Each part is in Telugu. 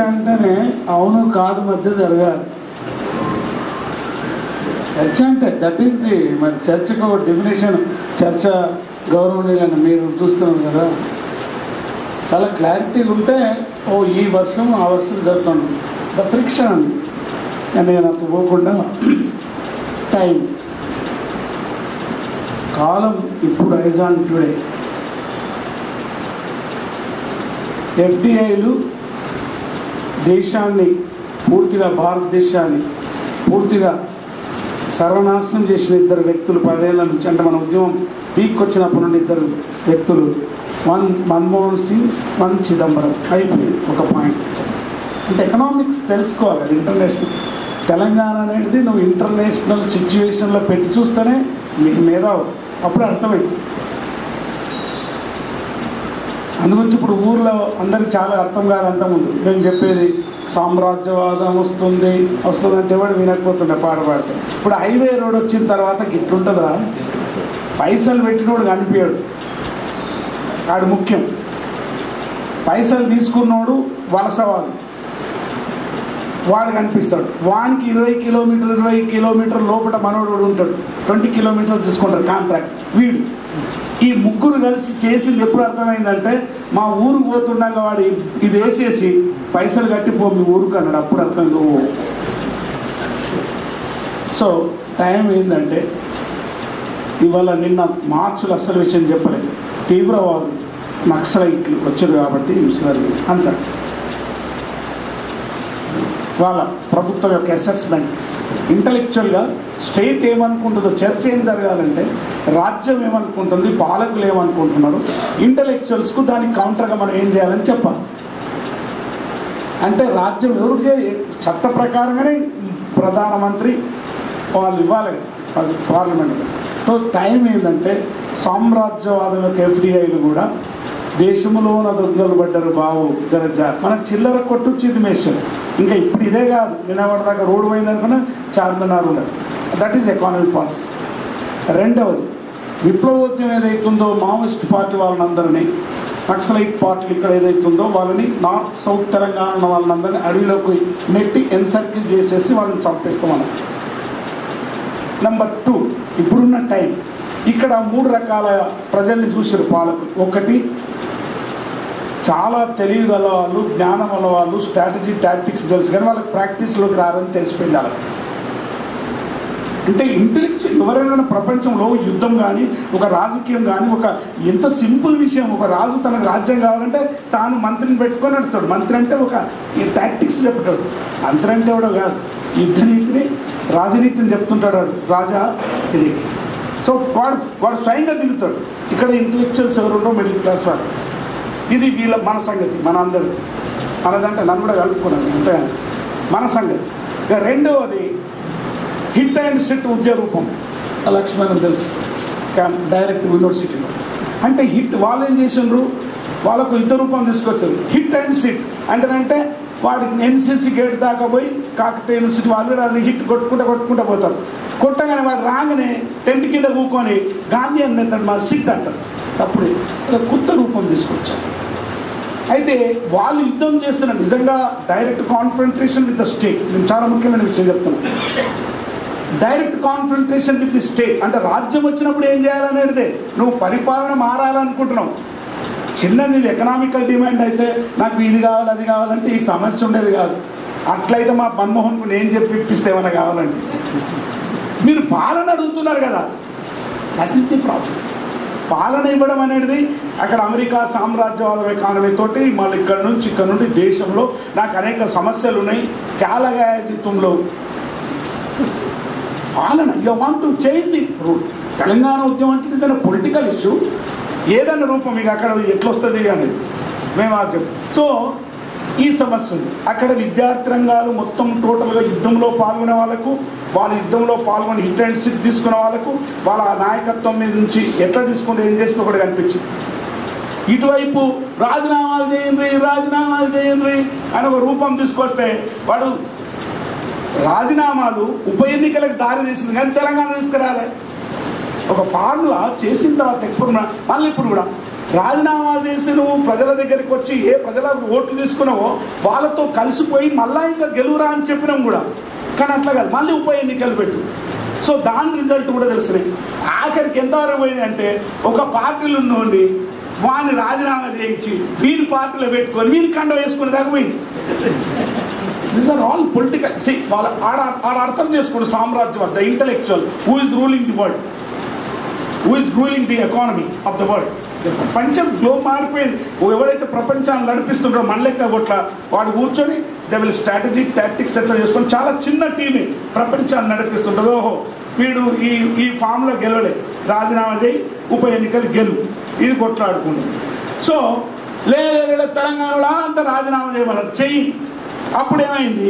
అంటేనే అవును కాదు మధ్య జరగాలి. చర్చ అంటే దట్ ఈస్ ది, మరి చర్చకు ఒక డెఫినేషన్. చర్చ గౌరవనీయులని మీరు చూస్తున్నారు కదా, చాలా క్లారిటీగా ఉంటే ఓ ఈ వర్షం ఆ వర్షం జరుగుతుంది. ద ఫ్రిక్షన్ అండి. నేను అంత పోకుండా టైం, కాలం ఇప్పుడు ఐజ్ ఆన్ టుడే. ఎఫ్డిఐలు దేశాన్ని పూర్తిగా, భారతదేశాన్ని పూర్తిగా సర్వనాశనం చేసిన ఇద్దరు వ్యక్తులు 10 ఏళ్ళ నుంచి, అంటే మన ఉద్యమం పీక్ వచ్చినప్పటి నుండి ఇద్దరు వ్యక్తులు, వన్ మన్మోహన్ సింగ్, వన్ చిదంబరం. అయిపోయింది ఒక పాయింట్. అంటే ఎకనామిక్స్ తెలుసుకోవాలి. అది ఇంటర్నేషనల్. తెలంగాణ అనేది నువ్వు ఇంటర్నేషనల్ సిచ్యువేషన్లో పెట్టి చూస్తేనే మీకు మేధావు, అప్పుడు అర్థమైంది. అందుగురించి ఇప్పుడు ఊర్లో అందరికి చాలా అర్థం కాదు. అంతకుముందు నేను చెప్పేది సామ్రాజ్యవాదం వస్తుందంటే ఎవడు వినకపోతుండే పాట పాడితే. ఇప్పుడు హైవే రోడ్ వచ్చిన తర్వాత గిట్లుంటుందా? పైసలు పెట్టినోడు కనిపించాడు, వాడు ముఖ్యం. పైసలు తీసుకున్నోడు వలసవాడు, వాడు కనిపిస్తాడు. వానికి 20 కిలోమీటర్ లోపల మనోడు ఉంటాడు, 20 కిలోమీటర్లు తీసుకుంటాడు కాంట్రాక్ట్. వీడు ఈ ముగ్గురు కలిసి చేసింది ఎప్పుడు అర్థమైందంటే, మా ఊరు పోతుండగా వాడు ఇది వేసేసి పైసలు కట్టిపో మీ ఊరుకు అన్నాడు. అప్పుడు అర్థం. సో టైం ఏంటంటే, ఇవాళ నిన్న మార్చులు అసలు విషయం చెప్పలేదు. తీవ్రవాదులు నక్సలైట్లు వచ్చారు కాబట్టి ముస్లింలు అంటారు. వాళ్ళ ప్రభుత్వం యొక్క అసెస్మెంట్ ఇంటలెక్చువల్గా స్టేట్ ఏమనుకుంటుందో, చర్చ ఏం జరగాలంటే రాజ్యం ఏమనుకుంటుంది, పాలకులు ఏమనుకుంటున్నారు, ఇంటలెక్చువల్స్కు దానికి కౌంటర్గా మనం ఏం చేయాలని చెప్పాలి. అంటే రాజ్యం ఎవరు చట్ట ప్రకారంగానే ప్రధానమంత్రి వాళ్ళు ఇవ్వాలి కదా పార్లమెంట్. సో టైం ఏంటంటే సామ్రాజ్యవాదం యొక్క ఎఫ్డిఐలు కూడా దేశంలో ఉన్న దొంగలు పడ్డారు బావు జరజ మన చిల్లర కొట్టు చిదిమేశారు. ఇంకా ఇప్పుడు ఇదే కాదు, నిన్నవాడి దాకా రోడ్డు పోయిందనుకున్నా చార్మినార్ ఉండదు. That is economic policy. రెండవది విప్లవోద్యమం ఏదైతుందో మావోయిస్ట్ పార్టీ వాళ్ళని అందరినీ, నక్సలైట్ పార్టీలు ఇక్కడ ఏదైతుందో వాళ్ళని, నార్త్ సౌత్ తెలంగాణ ఉన్న వాళ్ళందరినీ అడవిలోకి నెట్టి ఎన్సర్కిల్ చేసేసి వాళ్ళని చంపేస్తామని. నెంబర్ 2, ఇప్పుడున్న టైం ఇక్కడ 3 రకాల ప్రజల్ని చూసారు పాలకులు. ఒకటి చాలా తెలివి గల వాళ్ళు, జ్ఞానం గల వాళ్ళు, స్ట్రాటజీ టాక్టిక్స్ తెలుసు కానీ వాళ్ళకి ప్రాక్టీస్లోకి రారని తెలిసిపోయింది వాళ్ళకి. అంటే ఇంటెలెక్చువల్ ఎవరైనా ప్రపంచంలో యుద్ధం కానీ, ఒక రాజకీయం కానీ, ఒక ఎంత సింపుల్ విషయం, ఒక రాజు తనకు రాజ్యం కావాలంటే తాను మంత్రిని పెట్టుకొని నడుస్తాడు. మంత్రి అంటే ఒక ఈ టాక్టిక్స్ చెప్తాడు. మంత్రి అంటే ఎవడో కాదు, యుద్ధ నీతిని, రాజనీతిని చెప్తుంటాడు రాజా ఇది. సో వాడు స్వయంగా దిగుతాడు. ఇక్కడ ఇంటెలెక్చువల్స్ ఎవరుండో మిడిల్ క్లాస్ వాడు. ఇది వీళ్ళ మన సంగతి, మన అందరి మనదంటే నన్ను కూడా కలుపుకున్నాను అంతే మన సంగతి. రెండవది హిట్ అండ్ సిట్ ఉద్యోగ రూపం. లక్ష్మణ్ తెలుసు డైరెక్ట్ యూనివర్సిటీలో. అంటే హిట్ వాళ్ళు ఏం చేసిండ్రు, వాళ్ళకు యుద్ధ రూపం తీసుకొచ్చారు. హిట్ అండ్ సిట్ అంటే వాడికి ఎన్సీసీ గేట్ దాకా పోయి కాకతీయ యూనివర్సిటీ వాళ్ళు అది హిట్ కొట్టుకుంటూ పోతారు. కొట్టగానే వాడు రాగానే టెంట్ కింద కూకొని గాంధీ అని మెథడ్ మా సిట్ అంటారు. అప్పుడు కొత్త రూపం తీసుకొచ్చారు. అయితే వాళ్ళు యుద్ధం చేస్తున్న నిజంగా direct confrontation with the state. నేను చాలా ముఖ్యమైన విషయం చెప్తున్నాను. Direct confrontation with the state అంటే రాజ్యం వచ్చినప్పుడు ఏం చేయాలనేది. నువ్వు పరిపాలన మారాలనుకుంటున్నావు, చిన్న నీది ఎకనామికల్ డిమాండ్ అయితే నాకు ఇది కావాలి అది కావాలంటే ఈ సమస్య ఉండేది కాదు. అట్లయితే మా మన్మోహన్కు నేను చెప్పి ఇప్పిస్తే ఏమైనా కావాలంటే, మీరు పాలన అడుగుతున్నారు కదా, దట్ ఈస్ ది ప్రాబ్లం. పాలన ఇవ్వడం అనేది అక్కడ అమెరికా సామ్రాజ్యవాదం ఎకానమీ తోటి మళ్ళీ ఇక్కడ నుండి దేశంలో నాకు అనేక సమస్యలు ఉన్నాయి. క్యాలగాయ జీతంలో పాలన you want to change the rule. Telangana ఉద్యమం అంటే ఇస్ అ పొలిటికల్ ఇష్యూ. ఏదన్నా రూపం మీకు అక్కడ ఎట్లొస్తుంది అనేది మేము చెప్పు. సో ఈ సమస్య ఉంది. అక్కడ విద్యార్థి రంగాలు మొత్తం టోటల్గా యుద్ధంలో పాల్గొనే వాళ్ళకు, వాళ్ళ యుద్ధంలో పాల్గొని హిట్ అండ్ సిట్ తీసుకునే వాళ్ళకు వాళ్ళ నాయకత్వం మీద నుంచి ఎట్లా తీసుకుంటే ఏం చేసినా ఒకటి కనిపించింది. ఇటువైపు రాజీనామాలు చేయండి అని ఒక రూపం తీసుకొస్తే వాడు రాజీనామాలు ఉప ఎన్నికలకు దారి తీసింది కానీ తెలంగాణ తీసుకురాలే. ఒక ఫార్ములా చేసిన తర్వాత ఎక్స్పెరిమెంట్ మళ్ళీ ఇప్పుడు కూడా రాజీనామా చేసి నువ్వు ప్రజల దగ్గరికి వచ్చి ఏ ప్రజల ఓట్లు తీసుకున్నావో వాళ్ళతో కలిసిపోయి మళ్ళా ఇంకా గెలువురా అని చెప్పినాం కూడా. కానీ అట్లా కాదు, మళ్ళీ ఉప ఎన్నికలు పెట్టు. సో దాని రిజల్ట్ కూడా తెలిసినాయి. ఆఖరికి ఎంతవరకు పోయినాయి అంటే ఒక పార్టీలు ఉన్నోండి వాడిని రాజీనామా చేయించి వీరి పార్టీలో పెట్టుకొని వీరి కండ వేసుకునే దాకా పోయింది. These are all political. ఆడ అర్థం చేసుకోండి సామ్రాజ్యవాద, the intellectual who is ruling the world, who is ruling the economy of the world. ప్రపంచం గ్లోబ్ మారిపోయింది. ఎవరైతే ప్రపంచాన్ని నడిపిస్తుంటారో మన లెక్క కొట్ల వాడు కూర్చొని దే విల్ స్ట్రాటజీ టాక్టిక్స్ ఎట్లా చేసుకొని చాలా చిన్న టీమే ప్రపంచాన్ని నడిపిస్తుంటుంది. ఓహో వీడు ఈ ఫామ్లో గెలవలే, రాజీనామా చేయి, ఉప ఎన్నికలు గెలు, ఇది కొట్లాడుకుంటుంది. సో లేదు తెలంగాణలో అంతా రాజీనామా చేయమన్నారు, చెయ్యి. అప్పుడు ఏమైంది,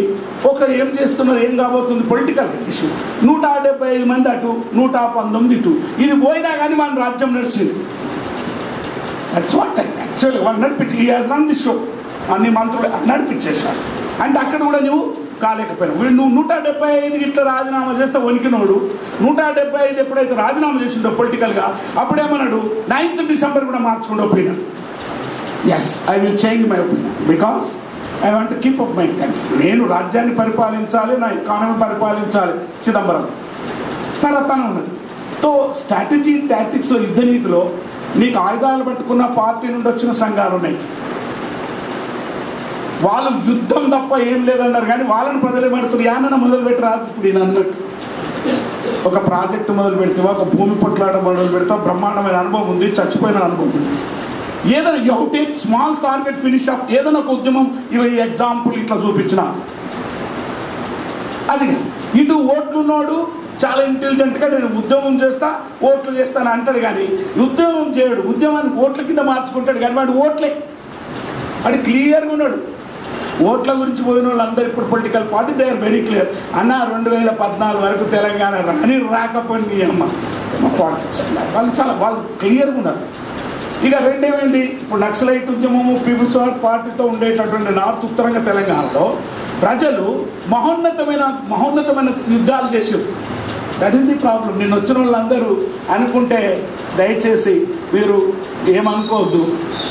ఏం చేస్తున్నారు, ఏం కాబోతుంది, పొలిటికల్ ఇష్యూ. 175 మంది అటు, 119 ఇటు, ఇది పోయినా కానీ మన రాజ్యం నడిచింది. దట్స్ వాట్ యాక్చువల్లీ వాళ్ళు నడిపించి ఈ హాజ్ రన్ ది షో. అన్ని మంత్రులు నడిపించేశారు. అంటే అక్కడ కూడా నువ్వు కాలేకపోయినావు. నువ్వు 175 ఇట్లా రాజీనామా చేస్తే వణికినోడు 175 ఎప్పుడైతే రాజీనామా చేసిండో పొలిటికల్గా అప్పుడేమన్నాడు 9th డిసెంబర్ కూడా మార్చుకుంటూ opinion. Yes, I will change my opinion because I want to keep up my country. నేను రాజ్యాన్ని పరిపాలించాలి, నా ఎకానమీ పరిపాలించాలి. చిదంబరం సరే తను ఉన్నది. సో స్ట్రాటజీ టాక్టిక్స్లో, యుద్ధ నీతిలో నీకు ఆయుధాలు పట్టుకున్న పార్టీ నుండి వచ్చిన సంఘాలు ఉన్నాయి. వాళ్ళు యుద్ధం తప్ప ఏం లేదన్నారు. కానీ వాళ్ళని ప్రజలు పెడుతున్నారు. యానన్న మొదలు పెట్టి రాదు. ఇప్పుడు నేను అన్నట్టు ఒక ప్రాజెక్టు మొదలు పెడతావా, ఒక భూమి పొట్లాట మొదలు పెడతావు, బ్రహ్మాండమైన అనుభవం ఉంది, చచ్చిపోయిన అనుభవం ఉంది. ఏదైనా you take small target finish up. ఏదైనా ఒక ఉద్యమం ఇవి ఎగ్జాంపుల్ ఇట్లా చూపించిన అది. ఇటు ఓట్లున్నోడు చాలా ఇంటెలిజెంట్గా నేను ఉద్యమం చేస్తా, ఓట్లు చేస్తాను అంటాడు. కానీ ఉద్యమం చేయడు, ఉద్యమాన్ని ఓట్ల కింద మార్చుకుంటాడు. కానీ వాడు ఓట్లే, వాడు క్లియర్గా ఉన్నాడు. ఓట్ల గురించి పోయిన వాళ్ళందరూ ఇప్పుడు political party they are very clear. అన్న 2014 వరకు తెలంగాణ రాని రాకపోయింది అమ్మ పాలిటిక్స్. వాళ్ళు క్లియర్గా ఉన్నారు. ఇక రెండేమైంది, ఇప్పుడు నక్సలైట్ ఉద్యమము పీపుల్స్ వార్ పార్టీతో ఉండేటటువంటి నార్త్ ఉత్తరంగా తెలంగాణలో ప్రజలు మహోన్నతమైన యుద్ధాలు చేశారు. That is the problem. నిన్న వచ్చిన వాళ్ళందరూ అనుకుంటే దయచేసి మీరు ఏమనుకోవద్దు.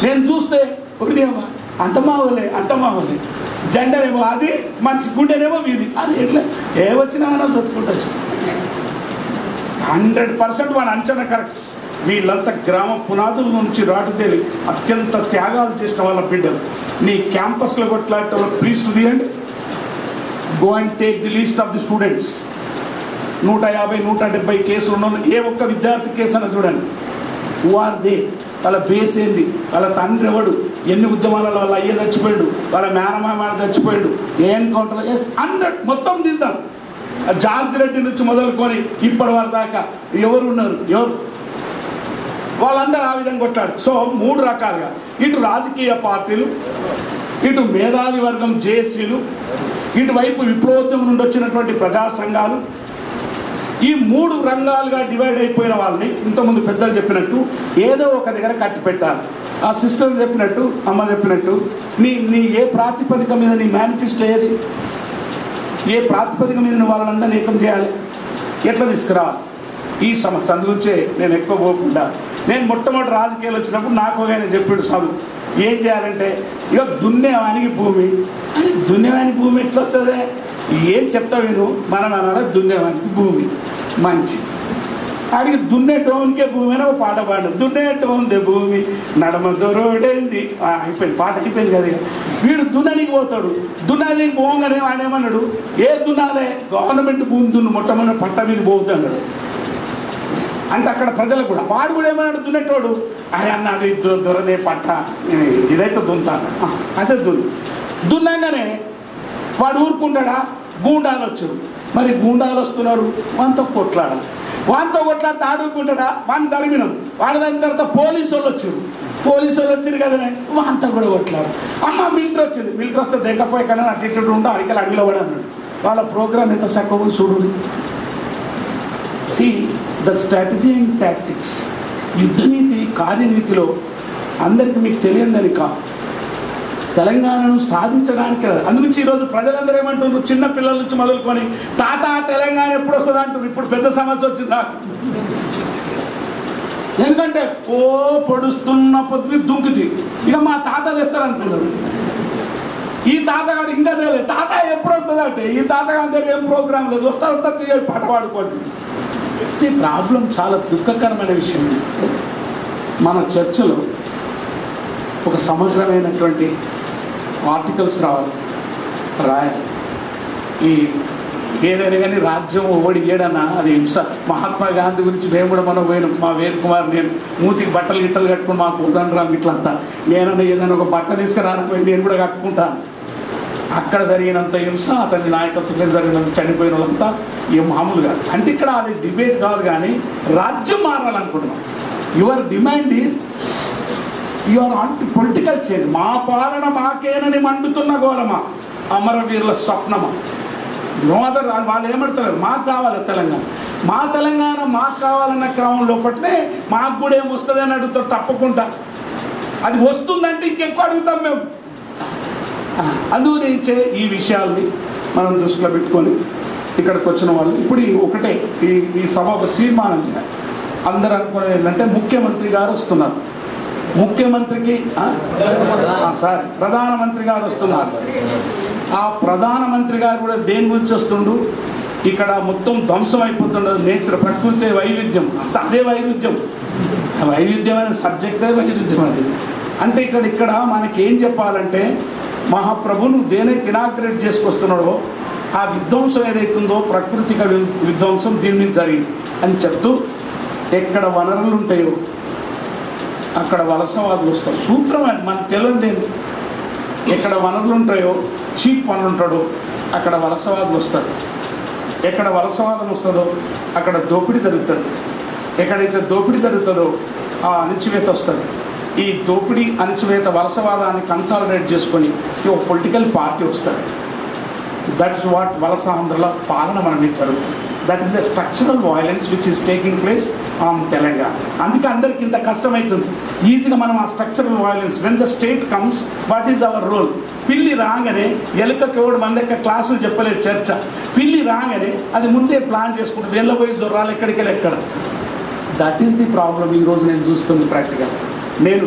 నేను చూస్తే ఒకటేమో అంత మావలే జెండరేమో అది, మనిషి గుండెనేమో వీధి, అది ఎట్లా ఏ వచ్చినా మనం చదువుకుంటూ వచ్చింది. 100% వాడు అంచనా కరెక్ట్. వీళ్ళంతా గ్రామ పునాదుల నుంచి రాటుతేలి అత్యంత త్యాగాలు చేసిన వాళ్ళ బిడ్డలు. నీ క్యాంపస్లో కొట్లాడే వాళ్ళు please to the end go and take the list of the students. 150, 170 కేసులు ఉన్న ఏ ఒక్క విద్యార్థి కేసు అన్న చూడండి. హూ ఆర్ దే, వాళ్ళ బేస్ ఏంది, వాళ్ళ తండ్రి ఎవడు, ఎన్ని ఉద్యమాలలో వాళ్ళ అయ్య చచ్చిపోయాడు, వాళ్ళ మేనమామ చచ్చిపోయాడు, ఏ ఎన్కౌంటర్ 100 మొత్తం తీద్దాం. జార్జ్ రెడ్డి నుంచి మొదలుకొని ఇప్పటి వరకు దాకా ఎవరు వాళ్ళందరూ ఆ విధంగా కొట్లాడు. సో 3 రకాలుగా, ఇటు రాజకీయ పార్టీలు, ఇటు మేధావి వర్గం జేఏసీలు, ఇటువైపు విప్లవోద్యమం నుండి వచ్చినటువంటి ప్రజా సంఘాలు, ఈ 3 రంగాలుగా డివైడ్ అయిపోయిన వాళ్ళని ఇంతకుముందు పెద్దలు చెప్పినట్టు ఏదో ఒక దగ్గర కట్టి పెట్టాలి. ఆ సిస్టర్ చెప్పినట్టు, అమ్మ చెప్పినట్టు నీ ఏ ప్రాతిపదిక మీద నీ మేనిఫెస్టో ఏది, ఏ ప్రాతిపదిక మీద నువ్వు వాళ్ళందరినీ ఏకం చేయాలి, ఎట్లా తీసుకురావాలి, ఈ సమస్య. అందుగురించే నేను ఎక్కువ పోకుండా, నేను మొట్టమొదటి రాజకీయాలు వచ్చినప్పుడు నాకు ఆయన చెప్పాడు చదువు ఏం చేయాలంటే, ఇక దున్నేవానికి భూమి, దున్నేవానికి భూమి ఎట్లా వస్తుంది, ఏం చెప్తా విను, మనం అనాలి దున్నేవానికి భూమి మంచి. ఆడికి దున్నేటోనికే భూమి అని ఒక పాట పాడు, దున్నేటోంది భూమి నడమ దొరోడేంది, అయిపోయింది పాట అయిపోయింది కదా. వీడు దున్ననికి పోతాడు, దున్ననికి పోగానే ఆయన ఏమన్నాడు, ఏ దున్నాలే గవర్నమెంట్ భూమి దున్ను, మొట్టమొదటి పట్ట మీద పోవద్దు అన్నాడు. అంటే అక్కడ ప్రజలకు కూడా వాడు కూడా ఏమన్నాడు, దున్నేటోడు ఆయన అన్నాడు దొరదే పట్ట ఇదైతే దున్నుతాను, అదే దున్నాగానే వాడు ఊరుకుంటాడా, గూండాలు వచ్చారు. మరి గూండాలు వస్తున్నారు, వాంతో కొట్లాడాలి, వాంతో కొట్లాడితే ఆడుకుంటాడా, వాడిని తరిమినాం. వాడి దాని తర్వాత పోలీసు వాళ్ళు వచ్చారు కదనే, వాంతో కూడా కొట్లాడు. అమ్మ మిలిటరీ వచ్చింది, మిలిటరీ వస్తే దగ్గపోయి కానీ అటు ఇటు ఉంటే అడిగలు అడిగిలో పడి అన్నాడు. వాళ్ళ ప్రోగ్రామ్ ఎంత చక్కగా చూడు. See the strategy and tactics, యుద్ధనీతి కార్యనీతిలో అందరికీ మీకు తెలియదని కాదు, తెలంగాణను సాధించడానికి. అందుగురించి ఈరోజు ప్రజలందరూ ఏమంటున్నారు, చిన్న పిల్లల నుంచి మొదలుకొని తాత తెలంగాణ ఎప్పుడు వస్తుంది అంటున్నారు. ఇప్పుడు పెద్ద సమస్య వచ్చిందా, ఎందుకంటే ఓ పొడుస్తున్న పొద్దు దుంకుతి ఇక మా తాత తెస్తారనుకున్నారు. ఈ తాతగాడు ఇంకా తెలియదు తాత ఎప్పుడు వస్తుంది అంటే ఈ తాతగారి దగ్గర ఏం ప్రోగ్రామ్ లేదు, వస్తా పాట పాడుకోండి. ప్రాబ్లం చాలా దుఃఖకరమైన విషయం. మన చర్చలో ఒక సమగ్రమైనటువంటి ఆర్టికల్స్ రాయాలి. ఈ ఏదైనా కానీ రాజ్యం ఓడి ఏడన్నా అది హింస. మహాత్మా గాంధీ గురించి మేము కూడా మనం పోయినాం. మా వేరు కుమార్ నేను మూతికి బట్టలు గిట్టలు కట్టుకుని మాకు ఉదండ్రాం ఇట్లంతా నేనన్నా ఏదైనా ఒక బట్ట తీసుకురాకపోయి నేను కూడా కట్టుకుంటాను. అక్కడ జరిగినంత హింస అతని నాయకత్వం జరిగినంత చనిపోయిన వాళ్ళంతా ఏ మామూలుగా అంటే ఇక్కడ అది డిబేట్ కాదు కానీ రాజ్యం మారాలనుకుంటున్నాం. Your demand is your anti political change. మా పాలన మాకేనని మండుతున్న గోలమా, అమరవీరుల స్వప్నమా? నోదర్ వాళ్ళు ఏమంటారు మాకు కావాలి తెలంగాణ, మా తెలంగాణ మాకు కావాలన్న క్రమంలో పట్టే మాకు కూడా ఏమొస్తుంది అని అడుగుతారు. తప్పకుండా అది వస్తుందంటే ఇంకెక్కువ అడుగుతాం మేము. అందుగురించే ఈ విషయాల్ని మనం దృష్టిలో పెట్టుకొని ఇక్కడికి వచ్చిన వాళ్ళు ఇప్పుడు ఒకటే ఈ సభ ఒక తీర్మానం చేయాలి. అందరూ అనుకునేది ఏంటంటే ముఖ్యమంత్రి గారు వస్తున్నారు, ముఖ్యమంత్రికి ప్రధానమంత్రి గారు వస్తున్నారు. ఆ ప్రధానమంత్రి గారు కూడా దేని గురించి వస్తుండు, ఇక్కడ మొత్తం ధ్వంసం అయిపోతుండదు నేచర్, ప్రకృతి వైవిధ్యం. అదే వైవిధ్యమైన సబ్జెక్టే వైవిధ్యం అది. అంటే ఇక్కడ మనకి ఏం చెప్పాలంటే మహాప్రభును దేనైతే ఇనాగ్రేట్ చేసుకొస్తున్నాడో ఆ విధ్వంసం ఏదైతుందో ప్రకృతిక విధ్వంసం దీని మీద జరిగింది అని చెప్తూ ఎక్కడ వనరులు ఉంటాయో అక్కడ వలసవాదులు వస్తారు. సూత్రం అది మనకు తెలియదు. ఎక్కడ వనరులు ఉంటాయో చీప్ వనరు ఉంటాడో అక్కడ వలసవాదులు వస్తారు. ఎక్కడ వలసవాదం వస్తుందో అక్కడ దోపిడీ జరుగుతుంది. ఎక్కడైతే దోపిడీ జరుగుతుందో ఆ అణచివేత వస్తుంది. ఈ దోపిడీ అణచివేత వలసవాదాన్ని కన్సాలిడేట్ చేసుకొని ఒక పొలిటికల్ పార్టీ వస్తుంది. దట్స్ వాట్ వలస ఆంధ్రల పాలన మన మీద జరుగుతుంది. That is the structural violence which is taking place on Telangana. అందుకే అందరికి ఇంత కష్టమవుతుంది. ఈజీగా మనం ఆ structural violence when the state comes what is our role? పిల్లి రాగానే ఎలుకకి ఎవడు మన లెక్క క్లాసులు చెప్పలేదు చర్చ. పిల్లి రాగానే అది ముందే ప్లాన్ చేసుకుంటుంది, ఎల్ల పోయి జొర్రాలు ఎక్కడికి ఎక్కడ. దట్ ఈస్ ది ప్రాబ్లం ఈరోజు నేను చూస్తుంది ప్రాక్టికల్. నేను